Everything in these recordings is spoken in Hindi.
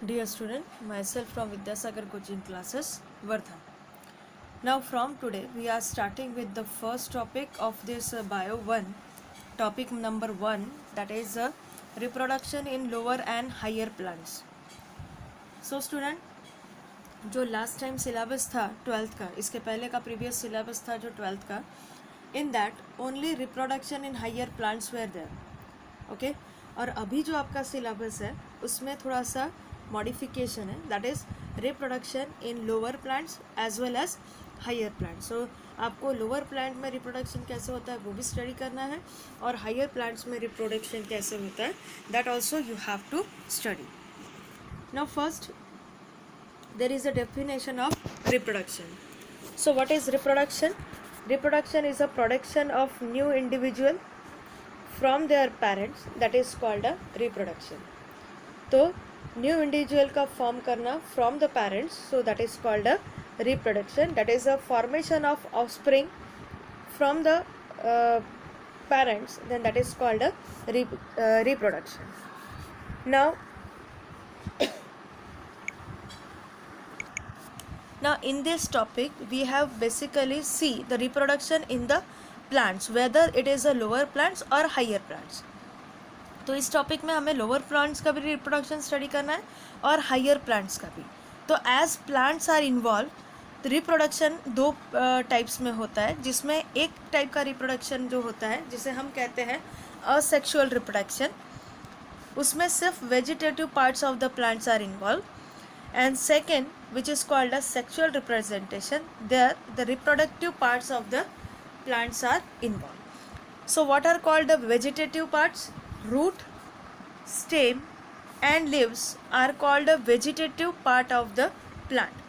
Dear student, myself from Vidyasagar coaching classes, Vardhan. Now from today we are starting with the first topic of this Bio 1, topic number 1, that is reproduction in lower and higher plants. So student, जो लास्ट टाइम सिलेबस था 12th का, इसके पहले का प्रीवियस सिलेबस था जो 12th का, in that only reproduction in higher plants where there, okay. और अभी जो आपका सिलेबस है उसमें थोड़ा सा मॉडिफिकेशन है, that is reproduction in lower plants as well as higher plants. So आपको लोअर प्लांट में रिप्रोडक्शन कैसे होता है वो भी स्टडी करना है, और हायर प्लांट्स में रिप्रोडक्शन कैसे होता है that also you have to study. Now first there is a definition of reproduction. So what is reproduction? Reproduction is a production of new individual from their parents, that is called a reproduction. तो new individual का form करना from the parents, so that is called a reproduction. That is a formation of offspring from the parents, then that is called a reproduction. Now in this topic we have basically see the reproduction in the plants, whether it is a lower plants or higher plants. तो इस टॉपिक में हमें लोअर प्लांट्स का भी रिप्रोडक्शन स्टडी करना है और हायर प्लांट्स का भी. तो as plants are involve reproduction दो टाइप्स में होता है, जिसमें एक टाइप का रिप्रोडक्शन जो होता है जिसे हम कहते हैं असेक्सुअल रिप्रोडक्शन, उसमें सिर्फ vegetative parts of the plants are involve. And second, which is called as sexual representation, there the reproductive parts of the plants are involved. So what are called the vegetative parts? Root, stem and leaves are called a vegetative part of the plant.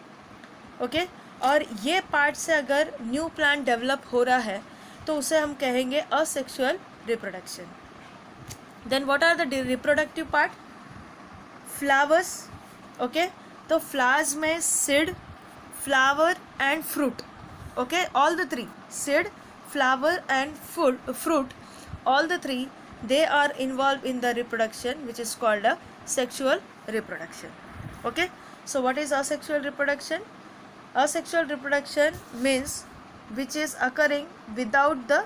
Okay? और ये पार्ट से अगर न्यू प्लांट डेवलप हो रहा है तो उसे हम कहेंगे asexual reproduction. Then what are the reproductive part? Flowers, okay. तो फ्लावर्स में seed, flower and fruit, okay, all the three, seed, flower and fruit, all the three they are involved in the reproduction, which is called a sexual reproduction. Okay, so what is asexual reproduction? Asexual reproduction means which is occurring without the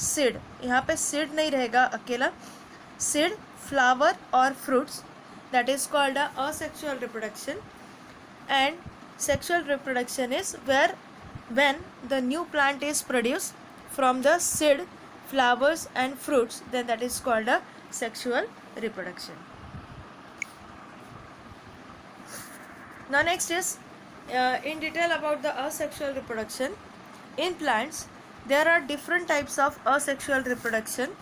seed. यहाँ पे seed नहीं रहेगा अकेला, seed, flower और fruits, that is called a asexual reproduction. And sexual reproduction is where when the new plant is produced from the seed, flowers and fruits, then that is called a sexual reproduction. Now next is in detail about the asexual reproduction. In plants there are different types of asexual reproduction.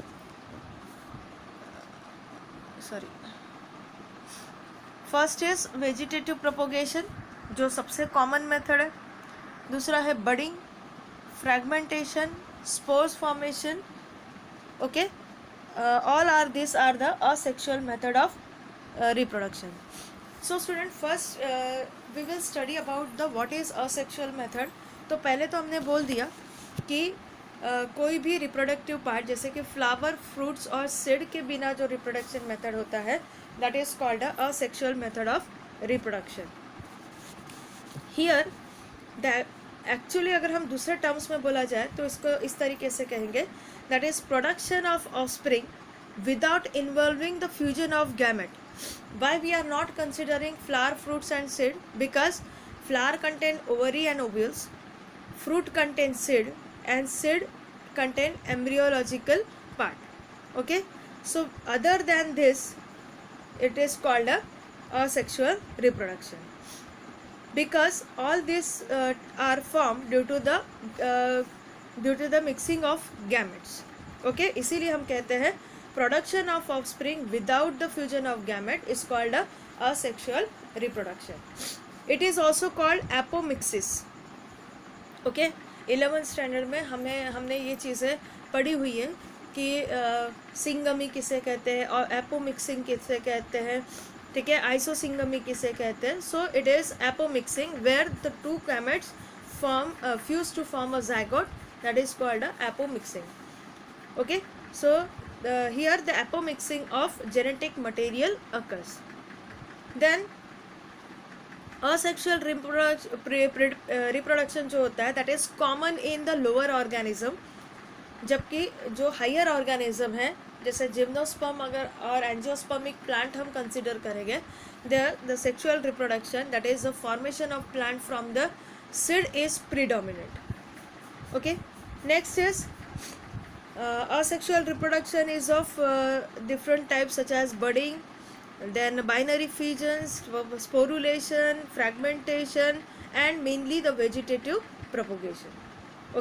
First is vegetative propagation, जो सबसे कॉमन मेथड है. दूसरा है budding, fragmentation, spores formation. Okay, all are this are the asexual method of reproduction. So student, first we will study about the what is asexual method. तो पहले तो हमने बोल दिया कि कोई भी रिप्रोडक्टिव पार्ट जैसे कि फ्लावर, फ्रूट्स और सीड के बिना जो रिप्रोडक्शन मेथड होता है that is called a asexual method of reproduction. Here that actually अगर हम दूसरे टर्म्स में बोला जाए तो इसको इस तरीके से कहेंगे, that is production of offspring without involving the fusion of gamete. Why we are not considering flower, fruits and seed? Because flower contain ovary and ovules, fruit contain seed and seed contain embryological part. Okay, so other than this it is called a asexual reproduction, because all these are formed due to the mixing of gametes. Okay, इसीलिए हम कहते हैं production of offspring without the fusion of gamete is called a asexual reproduction. It is also called apomixis. Okay, 11th standard में हमने ये चीज़ें पढ़ी हुई है कि सिंगमी किसे कहते हैं और एपोमिक्सिंग किसे कहते हैं. ठीक है, आइसोसिंगमी किसे कहते हैं. So it is apomixis where the two gametes form fuse to form a zygote, that is called a apomixing. Okay, so here the apomixing of genetic material occurs. Then asexual reproduction जो होता है that is common in the lower organism, जबकि जो हायर ऑर्गेनिज्म है जैसे जिम्नोस्पर्म अगर और एंजियोस्पर्मिक प्लांट हम कंसिडर करेंगे, the sexual reproduction that is the formation of plant from the seed is predominant. Okay, next is asexual reproduction is of different types such as budding, then binary fissions, sporulation, fragmentation, and mainly the vegetative propagation.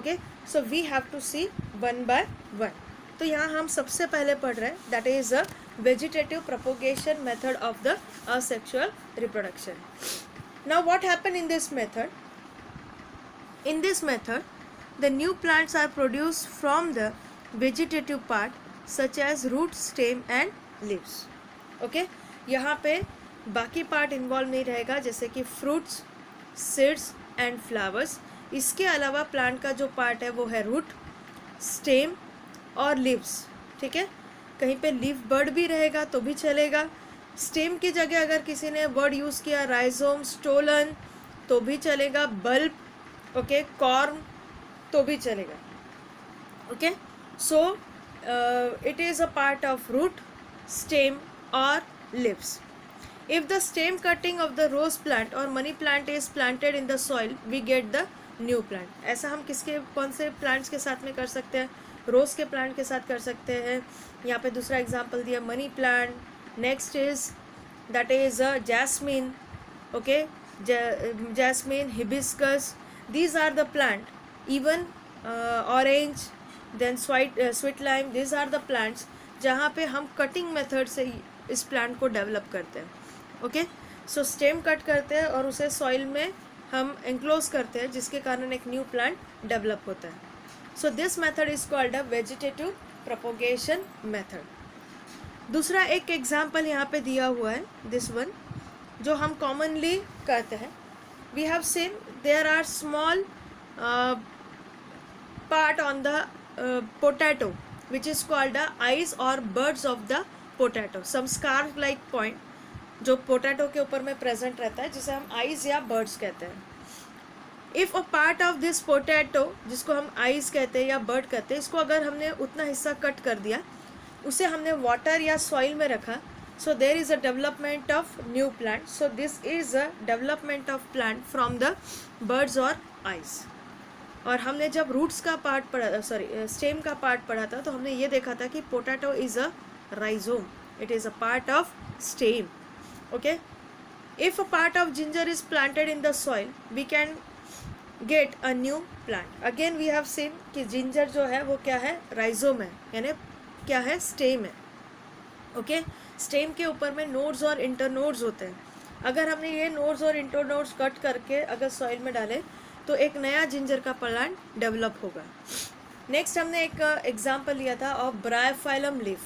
Okay, so we have to see one by one. तो यहाँ हम सबसे पहले पढ़ रहे हैं that is a vegetative propagation method of the asexual reproduction. Now what happened in this method? In this method, the new plants are produced from the vegetative part such as root, stem and leaves. Okay, यहाँ पे बाकी पार्ट इन्वॉल्व नहीं रहेगा जैसे कि फ्रूट्स, सीड्स एंड फ्लावर्स. इसके अलावा प्लांट का जो पार्ट है वो है रूट, स्टेम और लीव्स. ठीक है, कहीं पे लीफ बर्ड भी रहेगा तो भी चलेगा. स्टेम की जगह अगर किसी ने वर्ड यूज़ किया राइजोम, स्टोलन तो भी चलेगा. बल्ब, ओके, कॉर्न तो भी चलेगा. Okay, so it is a part of root, stem or leaves. If the stem cutting of the rose plant or money plant is planted in the soil, we get the new plant. ऐसा हम किसके कौन से प्लांट्स के साथ में कर सकते हैं? रोज़ के प्लांट के साथ कर सकते हैं. यहाँ पे दूसरा एग्जांपल दिया money plant. Next is that is jasmine. Okay, jasmine, hibiscus, these are the plant. Even orange, then sweet lime, these are the plants जहाँ पे हम कटिंग मेथड से इस प्लांट को डेवलप करते हैं. ओके, सो स्टेम कट करते हैं और उसे सॉइल में हम एंक्लोज करते हैं जिसके कारण एक न्यू प्लांट डेवलप होता है. So this method is called a vegetative propagation method. दूसरा एक एग्जाम्पल यहाँ पे दिया हुआ है, दिस वन, जो हम कॉमनली करते हैं. We have seen there are small part on the potato which is called the eyes or buds of the potato. Some scarf like point जो पोटैटो के ऊपर में प्रेजेंट रहता है जिसे हम आइज या बर्ड्स कहते हैं. If a part of this potato जिसको हम आइज कहते हैं या बर्ड कहते हैं, इसको अगर हमने उतना हिस्सा कट कर दिया, उसे हमने वाटर या सॉइल में रखा, so there is a development of new plant. So this is a development of plant from the birds और आइज. और हमने जब रूट्स का पार्ट पढ़ा, स्टेम का पार्ट पढ़ा था, तो हमने ये देखा था कि potato is a rhizome, it is a part of stem. Okay, if a part of ginger is planted in the soil, we can get a new plant. Again we have seen कि जिंजर जो है वो क्या है? राइजोम है, यानी क्या है? स्टेम है. ओके, स्टेम के ऊपर में नोड्स और इंटरनोड्स होते हैं. अगर हमने ये नोड्स और इंटरनोड्स कट करके अगर सॉइल में डालें तो एक नया जिंजर का प्लांट डेवलप होगा. नेक्स्ट हमने एक एग्जांपल लिया था of Bryophyllum leaf.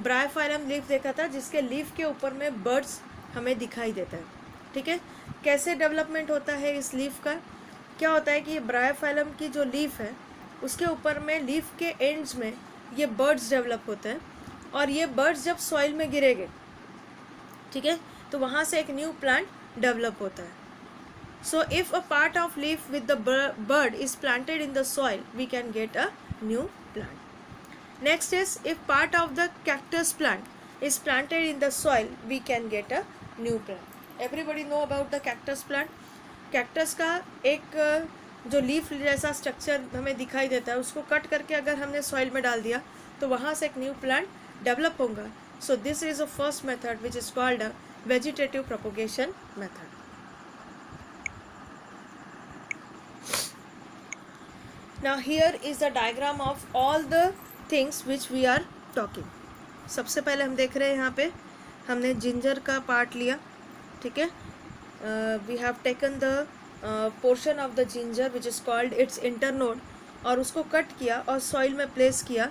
Bryophyllum leaf देखा था जिसके लीफ के ऊपर में बर्ड्स हमें दिखाई देता है. ठीक है, कैसे डेवलपमेंट होता है इस लीफ का? क्या होता है कि ब्रायोफाइलम की जो लीफ है उसके ऊपर में लीफ के एंड्स में ये बर्ड्स डेवलप होते हैं, और ये बर्ड्स जब सॉइल में गिरेंगे, ठीक है, तो वहाँ से एक न्यू प्लांट डेवलप होता है. So if a part of leaf with the bird is planted in the soil, we can get a new plant. Next is if part of the cactus plant is planted in the soil, we can get a new plant. Everybody know about the cactus plant. Cactus का एक जो लीफ जैसा स्ट्रक्चर हमें दिखाई देता है, उसको कट करके अगर हमने सॉइल में डाल दिया तो वहाँ से एक न्यू प्लांट डेवलप होगा. So this is a first method which is called a vegetative propagation method. Now here is the diagram of all the things which we are talking. सबसे पहले हम देख रहे हैं यहाँ पे हमने जिंजर का पार्ट लिया. ठीक है, we have taken the portion of the ginger which is called its internode, और उसको कट किया और सॉइल में प्लेस किया.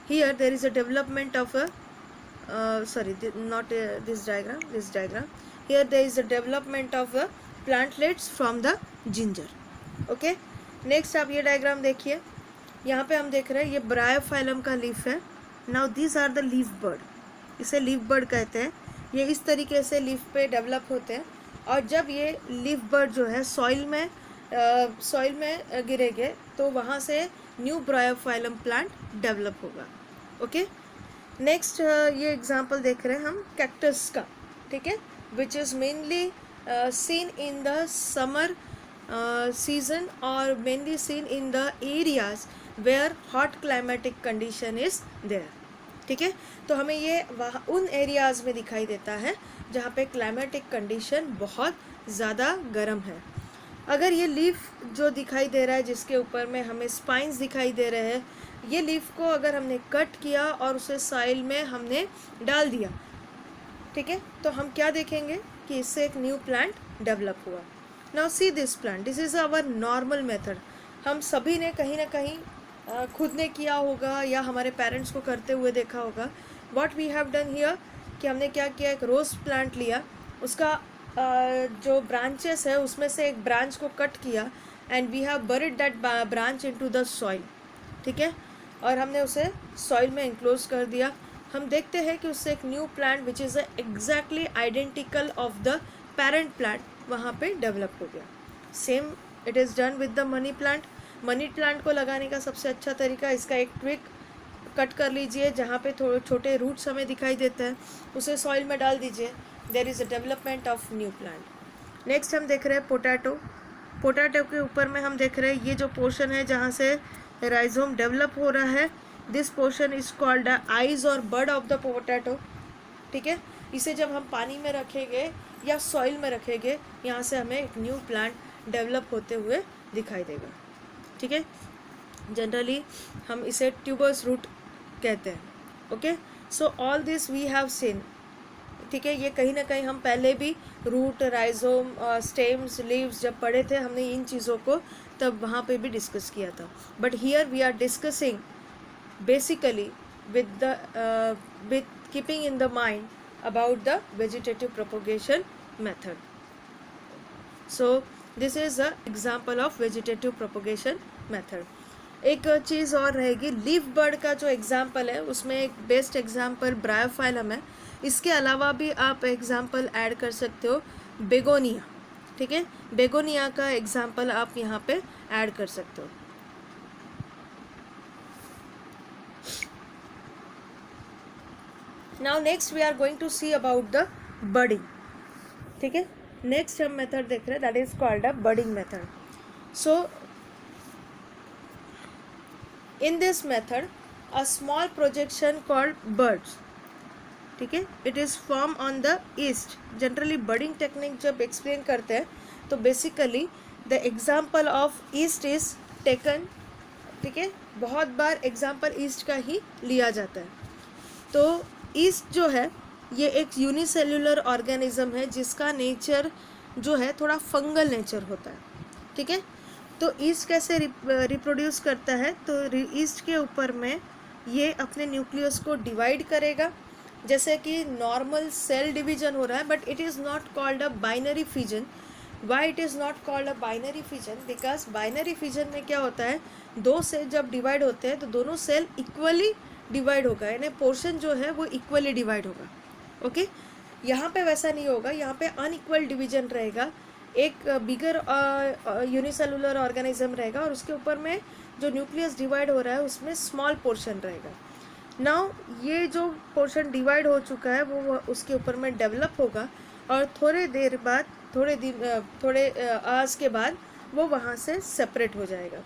Here there is a development of a this diagram. Here there is a development of plantlets from the ginger. Okay, next आप ये डायग्राम देखिए. यहाँ पे हम देख रहे हैं ये ब्रायोफाइलम का लीफ है. Now this are the leaf bird, इसे लीफ बर्ड कहते हैं. ये इस तरीके से लीफ पे डेवलप होते हैं, और जब ये लीफ बड जो है सॉइल में गिरेंगे तो वहाँ से न्यू ब्रायोफाइलम प्लांट डेवलप होगा. ओके, नेक्स्ट ये एग्जांपल देख रहे हैं हम कैक्टस का. ठीक है, which is mainly seen in the summer season or mainly seen in the areas where hot climatic condition is there. ठीक है, तो हमें ये वहाँ उन एरियाज़ में दिखाई देता है जहाँ पे क्लाइमेटिक कंडीशन बहुत ज़्यादा गर्म है. अगर ये लीफ जो दिखाई दे रहा है जिसके ऊपर में हमें स्पाइंस दिखाई दे रहे हैं, ये लीफ को अगर हमने कट किया और उसे सॉइल में हमने डाल दिया, ठीक है, तो हम क्या देखेंगे कि इससे एक न्यू प्लांट डेवलप हुआ. Now see this plant, this is our normal method. हम सभी ने कहीं ना कहीं खुद ने किया होगा या हमारे पेरेंट्स को करते हुए देखा होगा. What we have done here कि हमने क्या किया, एक रोज़ प्लांट लिया, उसका जो ब्रांचेस है उसमें से एक ब्रांच को कट किया and we have buried that branch into the soil. ठीक है, और हमने उसे सॉइल में इंक्लोज कर दिया. हम देखते हैं कि उससे एक new plant which is exactly identical of the parent plant वहाँ पे डेवलप हो गया. Same it is done with the money plant. Money plant को लगाने का सबसे अच्छा तरीका, इसका एक ट्विक कट कर लीजिए जहाँ पे थोड़े छोटे रूट्स हमें दिखाई देते हैं, उसे सॉइल में डाल दीजिए, there is a development of new plant. Next हम देख रहे हैं पोटैटो. पोटैटो के ऊपर में हम देख रहे हैं ये जो पोर्शन है जहाँ से राइजोम डेवलप हो रहा है, this portion is called the eyes और बड ऑफ द पोटैटो. ठीक है, इसे जब हम पानी में रखेंगे या सॉइल में रखेंगे, यहाँ से हमें एक न्यू प्लांट डेवलप होते हुए दिखाई देगा. ठीक है, जनरली हम इसे ट्यूबर्स रूट कहते हैं. Okay, so all this we have seen. ठीक है, ये कहीं ना कहीं हम पहले भी रूट, राइजोम, स्टेम्स, लीव्स जब पढ़े थे हमने इन चीज़ों को, तब वहाँ पे भी डिस्कस किया था. But here we are discussing basically with keeping in the mind about the vegetative propagation method. So this is a example of vegetative propagation method. एक चीज़ और रहेगी, लीफ बर्ड का जो एग्जाम्पल है उसमें एक बेस्ट एग्जाम्पल ब्रायोफाइलम है. इसके अलावा भी आप एग्जाम्पल ऐड कर सकते हो बेगोनिया. ठीक है, बेगोनिया का एग्जाम्पल आप यहाँ पे ऐड कर सकते हो. Now next we are going to see about the budding. ठीक है, नेक्स्ट हम मेथड देख रहे हैं, that is called a budding method. So in this method a small projection called birds. ठीक है, it is form on the east. Generally budding technique जब एक्सप्लेन करते हैं तो basically the example of east is taken. ठीक है, बहुत बार एग्जाम्पल ईस्ट का ही लिया जाता है. तो ईस्ट जो है ये एक यूनिसेल्युलर ऑर्गेनिज्म है जिसका नेचर जो है थोड़ा फंगल नेचर होता है. ठीक है, तो ईस्ट कैसे रिप्रोड्यूस करता है, तो ईस्ट के ऊपर में ये अपने न्यूक्लियस को डिवाइड करेगा जैसे कि नॉर्मल सेल डिवीजन हो रहा है, but it is not called a binary fission. Why it is not called a binary fission, because binary fission में क्या होता है, दो सेल जब डिवाइड होते हैं तो दोनों सेल इक्वली डिवाइड होगा, यानी पोर्शन जो है वो इक्वली डिवाइड होगा. ओके, यहाँ पे वैसा नहीं होगा, यहाँ पे अनइक्वल डिवीजन रहेगा. एक बिगर यूनिसेलुलर ऑर्गेनिज्म रहेगा और उसके ऊपर में जो न्यूक्लियस डिवाइड हो रहा है उसमें स्मॉल पोर्शन रहेगा. नाउ ये जो पोर्शन डिवाइड हो चुका है वो उसके ऊपर में डेवलप होगा और थोड़े देर बाद, थोड़े आवर्स के बाद वो वहाँ से सेपरेट हो जाएगा.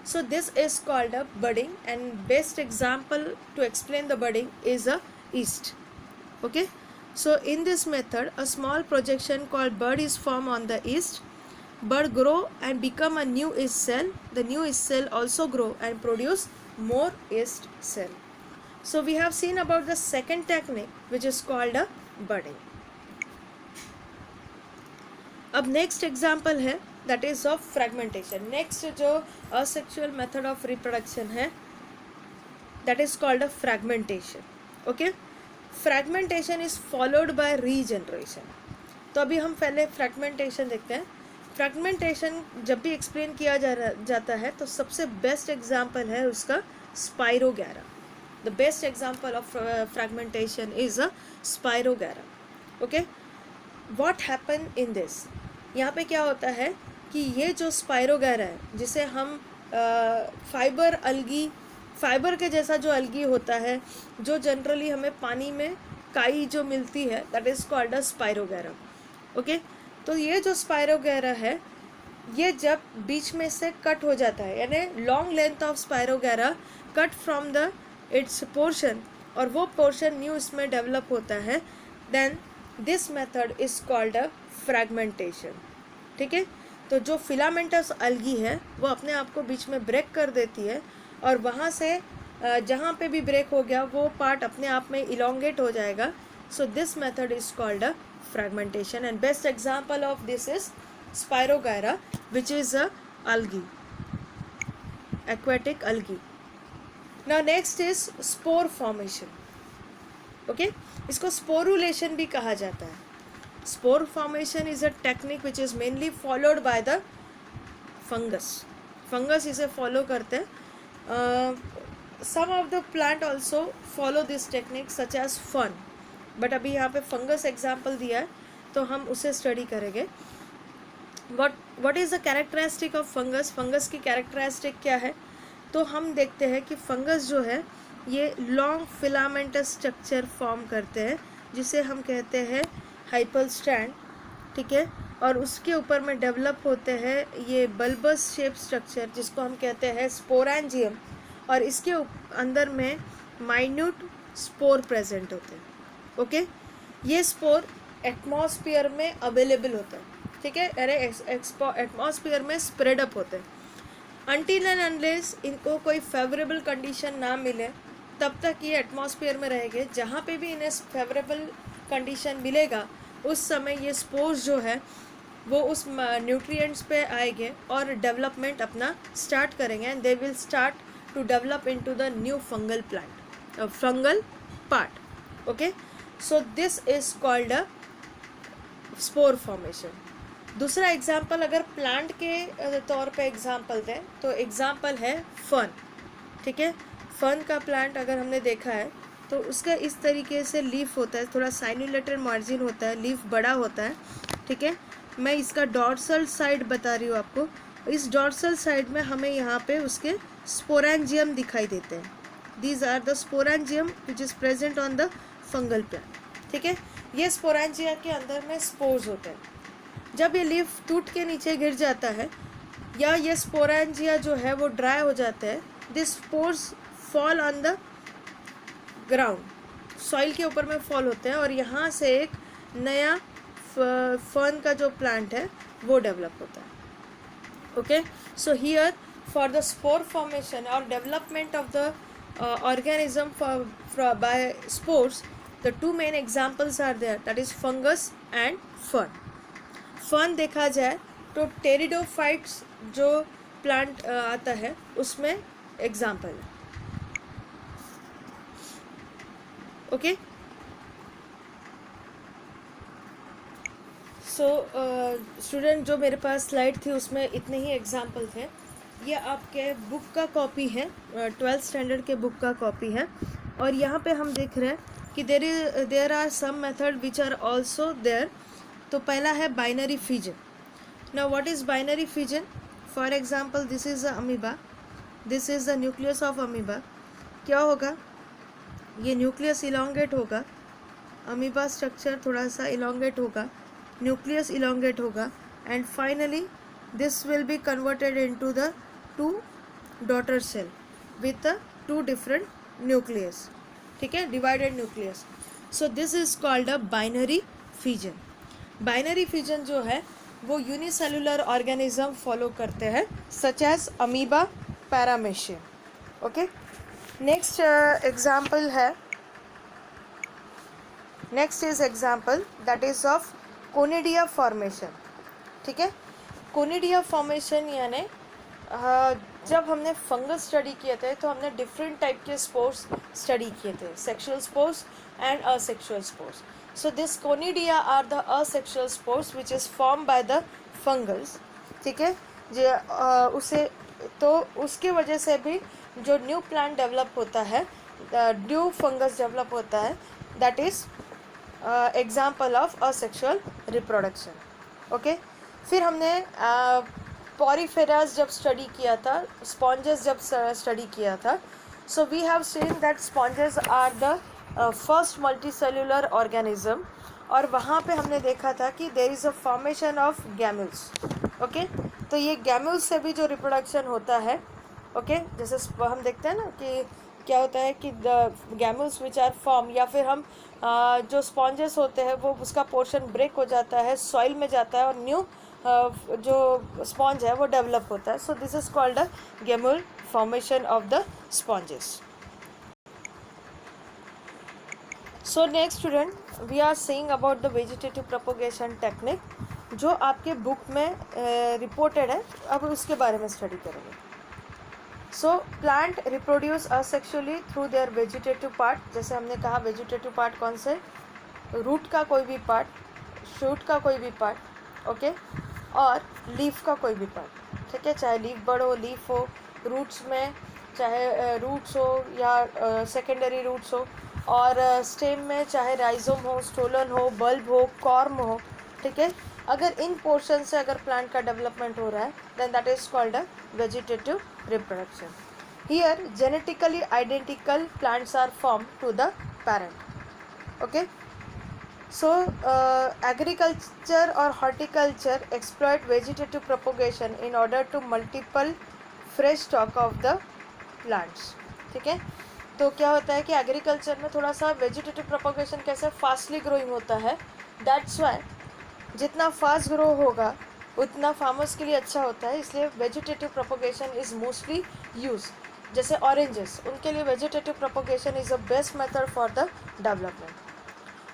So this is called a budding, and best example to explain the budding is a yeast. Okay, so in this method a small projection called bud is formed on the yeast. Bud grow and become a new yeast cell. The new yeast cell also grow and produce more yeast cell. So we have seen about the second technique which is called a budding. अब next example है that is of fragmentation. Next जो asexual method of reproduction है that is called a fragmentation. Okay, fragmentation is followed by regeneration. तो अभी हम पहले fragmentation देखते हैं. fragmentation जब भी explain किया जाता है तो सबसे best example है उसका Spirogyra. The best example of fragmentation is a Spirogyra. Okay, what happen in this, यहाँ पे क्या होता है कि ये जो स्पायरोगैरा है जिसे हम फाइबर अलगी, फाइबर के जैसा जो अलगी होता है जो जनरली हमें पानी में काई जो मिलती है, that is called a spirogyra. Okay, तो ये जो स्पायरोगैरा है ये जब बीच में से कट हो जाता है, यानी long length of spirogyra cut from the its portion, और वो पोर्शन न्यू इसमें डेवलप होता है, then this method is called a fragmentation. ठीक है, तो जो फिलामेंटस अलगी है वो अपने आप को बीच में ब्रेक कर देती है, और वहाँ से जहाँ पे भी ब्रेक हो गया वो पार्ट अपने आप में इलोंगेट हो जाएगा। So this method is called a fragmentation, and best example of this is Spirogyra, which is a algae, aquatic algae. Now next is spore formation. Okay, इसको sporulation भी कहा जाता है। Spore formation is a technique which is mainly followed by the fungus. Fungus इसे follow करते हैं। Some of the plant also follow this technique such as fern, but अभी यहाँ पे फंगस एग्जाम्पल दिया है तो हम उसे स्टडी करेंगे। What is the characteristic of fungus, fungus की कैरेक्टरिस्टिक क्या है, तो हम देखते हैं कि फंगस जो है ये लॉन्ग फिलामेंटस स्ट्रक्चर फॉर्म करते हैं जिसे हम कहते हैं हाइपल स्टैंड। ठीक है, और उसके ऊपर में डेवलप होते हैं ये बल्बस शेप स्ट्रक्चर जिसको हम कहते हैं स्पोरेंजियम, और इसके अंदर में माइन्यूट स्पोर प्रेजेंट होते हैं। ओके, ये स्पोर एटमॉस्फेयर में अवेलेबल होता है। ठीक है, अरे एटमॉस्फेयर में स्प्रेड अप होते हैं। अनटिल एंड अनलेस इनको कोई फेवरेबल कंडीशन ना मिले तब तक ये एटमॉस्फेयर में रहेंगे। जहाँ पे भी इन्हें फेवरेबल कंडीशन मिलेगा उस समय ये स्पोर्स जो है वो उस न्यूट्रिएंट्स पे आएंगे और डेवलपमेंट अपना स्टार्ट करेंगे, and they will start to develop into the new fungal plant, fungal part. Okay, so this is called a spore formation. दूसरा एग्जाम्पल अगर प्लांट के तौर पे एग्जाम्पल दें तो एग्जाम्पल है फर्न। ठीक है, फर्न का प्लांट अगर हमने देखा है तो उसका इस तरीके से लीफ होता है, थोड़ा साइनुलेटेड मार्जिन होता है, लीफ बड़ा होता है। ठीक है, मैं इसका डॉर्सल साइड बता रही हूँ आपको। इस डॉर्सल साइड में हमें यहाँ पे उसके स्पोरेंजियम दिखाई देते हैं। These are the sporangium which is present on the fungal plant. ठीक है, ये स्पोरेंजिया के अंदर में स्पोर्स होते हैं। जब ये लीफ टूट के नीचे गिर जाता है या ये स्पोरेंजिया जो है वो ड्राई हो जाते हैं, this spores fall on the ground, soil के ऊपर में फॉल होते हैं, और यहाँ से एक नया फर्न का जो प्लांट है वो डेवलप होता है। Okay, so here for the spore formation और development of the organism by spores, the two main examples are there, that is fungus and fern. Fern देखा जाए तो टेरिडोफाइट्स जो प्लांट आता है उसमें एग्जाम्पल है। ओके, सो स्टूडेंट जो मेरे पास स्लाइड थी उसमें इतने ही एग्जाम्पल थे। ये आपके बुक का कॉपी है, 12th स्टैंडर्ड के बुक का कॉपी है, और यहाँ पे हम देख रहे हैं कि there are some method which are also there. तो पहला है binary fission. Now what is binary fission? For example this is a amoeba, this is the nucleus of amoeba. क्या होगा, ये न्यूक्लियस इलोंगेट होगा, अमीबा स्ट्रक्चर थोड़ा सा इलोंगेट होगा, न्यूक्लियस इलोंगेट होगा, and finally this will be converted into the two daughter cell with the two different nucleus. ठीक है, divided nucleus. So this is called a binary fission. Binary fission जो है वो unicellular organism follow करते हैं such as amoeba, paramecium. Okay, next example है, next is example that is of conidia formation. ठीक है, कोनिडिया फॉर्मेशन यानी जब हमने फंगस स्टडी किए थे तो हमने डिफरेंट टाइप के स्पोर्स स्टडी किए थे, sexual spores and asexual spores. So this conidia are the asexual spores which is form by the fungals. ठीक है, जो उसे तो उसके वजह से भी जो न्यू प्लांट डेवलप होता है, न्यू फंगस डेवलप होता है, that is example of asexual reproduction. Okay, फिर हमने पॉरीफेरास जब स्टडी किया था, स्पॉन्जेस जब स्टडी किया था, so we have seen that sponges are the first multicellular organism. और वहाँ पे हमने देखा था कि there is a formation of gemmules. Okay, तो ये गैम्यूल्स से भी जो रिप्रोडक्शन होता है, ओके, जैसे हम देखते हैं ना कि क्या होता है कि द गैम्यूल्स विच आर फॉर्म, या फिर हम जो स्पॉन्जेस होते हैं वो उसका पोर्शन ब्रेक हो जाता है, सॉइल में जाता है और न्यू जो स्पॉन्ज है वो डेवलप होता है. So this is called a gemmule formation of the sponges. So next student, we are seeing about the vegetative propagation technique, जो आपके बुक में रिपोर्टेड है. अब उसके बारे में स्टडी करेंगे. So plant reproduce asexually through their vegetative part. जैसे हमने कहा वेजिटेटिव पार्ट कौन से, रूट का कोई भी पार्ट, शूट का कोई भी पार्ट, ओके, और लीफ का कोई भी पार्ट. ठीक है, चाहे लीफ बड़ हो, लीफ हो, रूट्स में चाहे रूट्स हो या सेकेंडरी रूट्स हो, और स्टेम में चाहे राइजोम हो, स्टोलन हो, बल्ब हो, कॉर्म हो. ठीक है, अगर इन पोर्शन से अगर प्लांट का डेवलपमेंट हो रहा है, then that is called a vegetative reproduction. Here genetically identical plants are form to the parent. Okay, so agriculture or horticulture exploit vegetative propagation in order to multiple fresh stock of the plants. ठीक है, तो क्या होता है कि एग्रीकल्चर में थोड़ा सा वेजिटेटिव प्रोपोगेशन कैसे फास्टली ग्रोइंग होता है. दैट्स वाई जितना फास्ट ग्रो होगा उतना फार्मर्स के लिए अच्छा होता है, इसलिए vegetative propagation is mostly use. जैसे ऑरेंजेस, उनके लिए vegetative propagation is the best method for the development.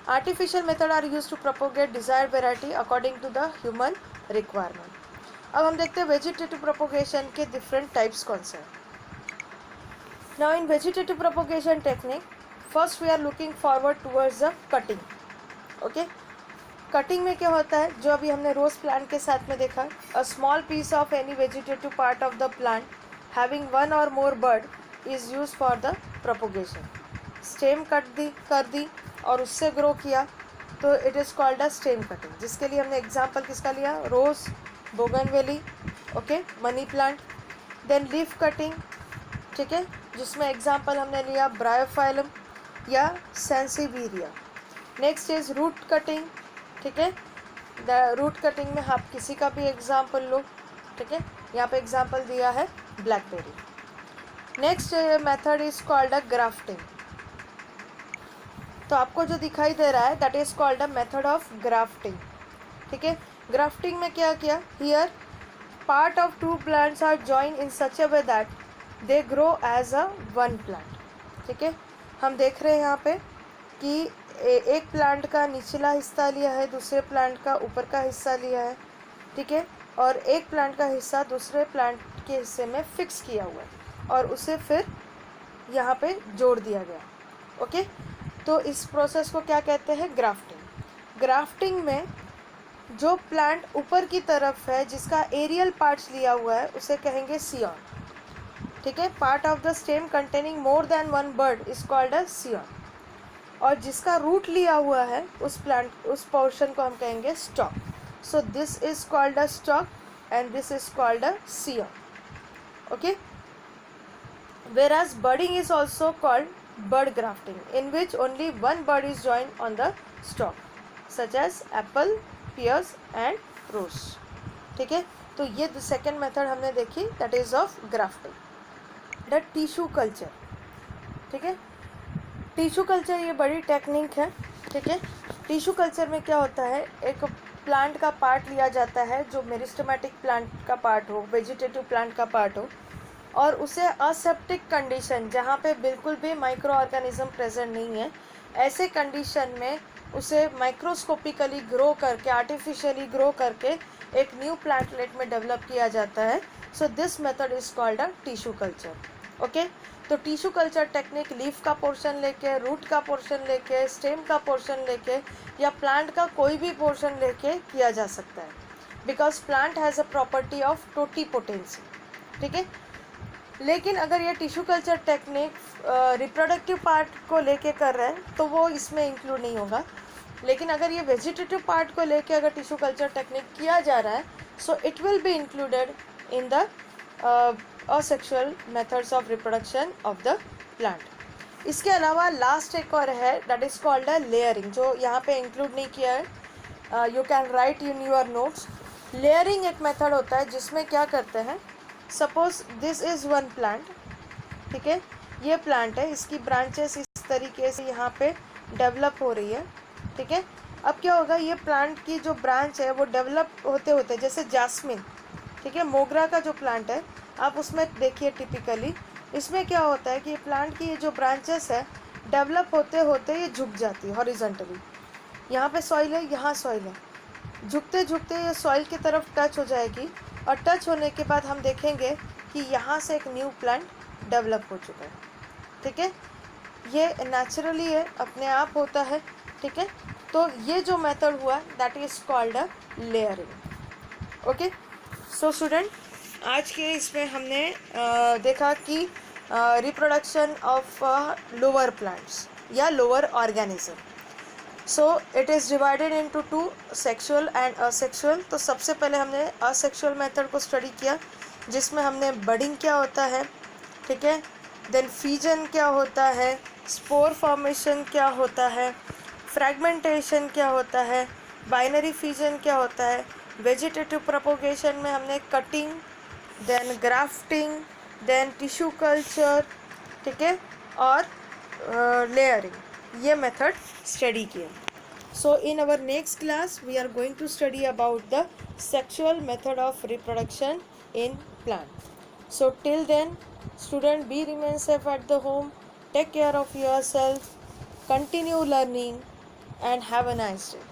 Artificial method are use to propagate desired variety according to the human requirement. अब हम देखते हैं वेजिटेटिव प्रोपोगेशन के डिफरेंट टाइप्स कौन से हैं. Now in vegetative propagation technique, first we are looking forward towards the cutting. Okay, cutting में क्या होता है, जो अभी हमने रोज प्लांट के साथ में देखा, a small piece of any vegetative part of the plant having one or more bud is use for the propagation. Stem कर दी और उससे ग्रो किया, तो it is called a stem cutting. जिसके लिए हमने एग्जांपल किसका लिया, rose, bougainvillea, okay, money plant. Then leaf cutting, ठीक है, जिसमें एग्जांपल हमने लिया ब्रायोफाइलम या sansevieria. Next is root cutting. ठीक है, द रूट कटिंग में आप किसी का भी एग्जांपल लो. ठीक है, यहाँ पे एग्जांपल दिया है blackberry. Next method is called a grafting. तो आपको जो दिखाई दे रहा है that is called a method of grafting. ठीक है, ग्राफ्टिंग में क्या किया, here part of two plants are join in such a way that they grow as a one plant. ठीक है, हम देख रहे हैं यहाँ पे कि एक प्लांट का निचला हिस्सा लिया है, दूसरे प्लांट का ऊपर का हिस्सा लिया है. ठीक है, और एक प्लांट का हिस्सा दूसरे प्लांट के हिस्से में फिक्स किया हुआ है और उसे फिर यहाँ पे जोड़ दिया गया. ओके, तो इस प्रोसेस को क्या कहते हैं, ग्राफ्टिंग. ग्राफ्टिंग में जो प्लांट ऊपर की तरफ है, जिसका एरियल पार्ट्स लिया हुआ है, उसे कहेंगे सियॉन. ठीक है, part of the stem containing more than one bud is called a scion. और जिसका रूट लिया हुआ है उस प्लांट, उस पोर्शन को हम कहेंगे stock. So this is called a stock and this is called a scion. Okay, whereas budding is also called bud grafting, in which only one bud is joined on the stalk, such as apple, pears and rose. ठीक है, तो ये सेकेंड मेथड हमने देखी, that is of grafting. The tissue culture. ठीक है, टिश्यू कल्चर ये बड़ी टेक्निक है. ठीक है, टिश्यू कल्चर में क्या होता है, एक प्लांट का पार्ट लिया जाता है जो मेरिस्टेमेटिक प्लांट का पार्ट हो, वेजिटेटिव प्लांट का पार्ट हो, और उसे असेप्टिक कंडीशन, जहाँ पे बिल्कुल भी माइक्रो ऑर्गेनिज्म प्रेजेंट नहीं है, ऐसे कंडीशन में उसे माइक्रोस्कोपिकली ग्रो करके, आर्टिफिशियली ग्रो करके एक न्यू प्लांटलेट में डेवलप किया जाता है. So this method is called a tissue culture. Okay, तो टिश्यू कल्चर टेक्निक लीफ का पोर्शन लेके, रूट का पोर्शन लेके, स्टेम का पोर्शन लेके या प्लांट का कोई भी पोर्शन लेके किया जा सकता है, because plant has a property of totipotency. ठीक है, लेकिन अगर ये tissue culture technique reproductive part को लेके कर रहे हैं तो वो इसमें इंक्लूड नहीं होगा. लेकिन अगर ये वेजिटेटिव पार्ट को लेके अगर टिश्यू कल्चर टेक्निक किया जा रहा है, so it will be included in the asexual methods of reproduction of the plant. इसके अलावा लास्ट एक और है, that is called a layering, जो यहाँ पे इंक्लूड नहीं किया है। You can write in your notes. Layering एक मेथड होता है जिसमें क्या करते हैं, suppose this is one plant, ठीक है, ये प्लांट है, इसकी ब्रांचेस इस तरीके से यहाँ पे डेवलप हो रही है, ठीक है। अब क्या होगा, ये प्लांट की जो ब्रांच है वो डेवलप होते होते, जैसे जास्मिन, ठीक है, मोगरा का जो प्लांट है आप उसमें देखिए टिपिकली, इसमें क्या होता है कि प्लांट की ये जो ब्रांचेस है डेवलप होते होते ये झुक जाती है हॉरिजॉन्टली। यहाँ पे सॉइल है, यहाँ सॉइल है, झुकते झुकते ये सॉइल की तरफ टच हो जाएगी, और टच होने के बाद हम देखेंगे कि यहाँ से एक न्यू प्लांट डेवलप हो चुका है, ठीक है। ये नेचुरली है, अपने आप होता है, ठीक है। तो ये जो मेथड हुआ that is called a layering. Okay, so student, आज के इसमें हमने देखा कि रिप्रोडक्शन ऑफ लोअर प्लांट्स या lower organism. So it is divided into two, sexual and asexual. तो सबसे पहले हमने असेक्सुअल मेथड को स्टडी किया, जिसमें हमने बडिंग क्या होता है, ठीक है, देन फीजन क्या होता है, स्पोर फॉर्मेशन क्या होता है, फ्रैगमेंटेशन क्या होता है, बाइनरी फीजन क्या होता है, वेजिटेटिव प्रोपोगेशन में हमने cutting, then grafting, then tissue culture, ठीक है, और लेयरिंग, ये मेथड स्टडी किया। So in our next class we are going to study about the sexual method of reproduction in plant. So till then, student, be remain safe at the home, take care of yourself, continue learning, and have a nice day.